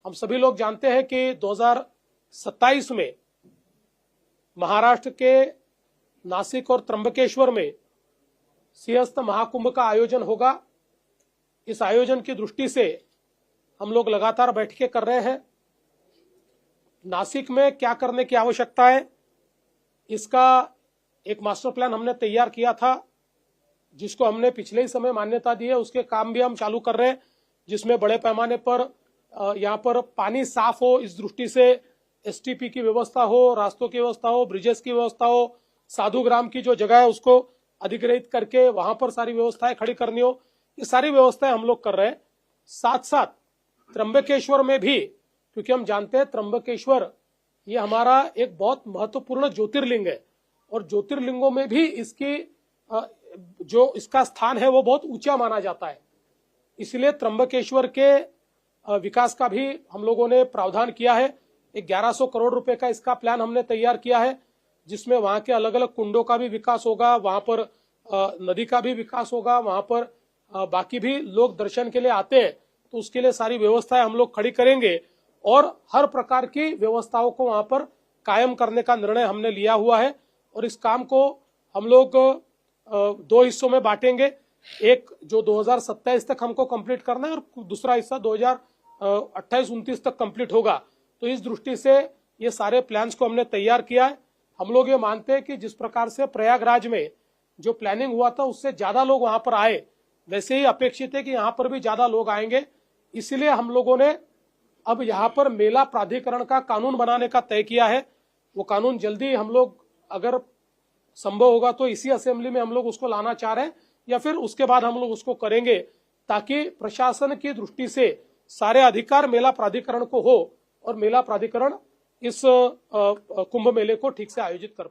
हम सभी लोग जानते हैं कि 2027 में महाराष्ट्र के नासिक और त्र्यंबकेश्वर में सिंहस्थ महाकुंभ का आयोजन होगा। इस आयोजन की दृष्टि से हम लोग लगातार बैठकें कर रहे हैं। नासिक में क्या करने की आवश्यकता है, इसका एक मास्टर प्लान हमने तैयार किया था, जिसको हमने पिछले ही समय मान्यता दी है। उसके काम भी हम चालू कर रहे हैं, जिसमें बड़े पैमाने पर यहाँ पर पानी साफ हो, इस दृष्टि से एसटीपी की व्यवस्था हो, रास्तों की व्यवस्था हो, ब्रिजेस की व्यवस्था हो, साधुग्राम की जो जगह है उसको अधिग्रहित करके वहां पर सारी व्यवस्थाएं खड़ी करनी हो। ये सारी व्यवस्थाएं हम लोग कर रहे हैं। साथ साथ त्र्यंबकेश्वर में भी, क्योंकि हम जानते हैं त्र्यंबकेश्वर ये हमारा एक बहुत महत्वपूर्ण ज्योतिर्लिंग है और ज्योतिर्लिंगों में भी इसकी जो इसका स्थान है वो बहुत ऊंचा माना जाता है। इसलिए त्र्यंबकेश्वर के विकास का भी हम लोगों ने प्रावधान किया है। 1100 करोड़ रुपए का इसका प्लान हमने तैयार किया है, जिसमें वहां के अलग अलग कुंडों का भी विकास होगा, वहां पर नदी का भी विकास होगा, वहां पर बाकी भी लोग दर्शन के लिए आते हैं तो उसके लिए सारी व्यवस्थाएं हम लोग खड़ी करेंगे और हर प्रकार की व्यवस्थाओं को वहां पर कायम करने का निर्णय हमने लिया हुआ है। और इस काम को हम लोग 2 हिस्सों में बांटेंगे। एक जो 2027 तक हमको कंप्लीट करना है और दूसरा हिस्सा 2028-29 तक कंप्लीट होगा। तो इस दृष्टि से ये सारे प्लान्स को हमने तैयार किया है। हम लोग ये मानते हैं कि जिस प्रकार से प्रयागराज में जो प्लानिंग हुआ था उससे ज्यादा लोग वहां पर आए, वैसे ही अपेक्षित है कि यहाँ पर भी ज्यादा लोग आएंगे। इसलिए हम लोगों ने अब यहाँ पर मेला प्राधिकरण का कानून बनाने का तय किया है। वो कानून जल्दी हम लोग, अगर संभव होगा तो इसी असेंबली में हम लोग उसको लाना चाह रहे हैं या फिर उसके बाद हम लोग उसको करेंगे, ताकि प्रशासन की दृष्टि से सारे अधिकार मेला प्राधिकरण को हो और मेला प्राधिकरण इस कुंभ मेले को ठीक से आयोजित कर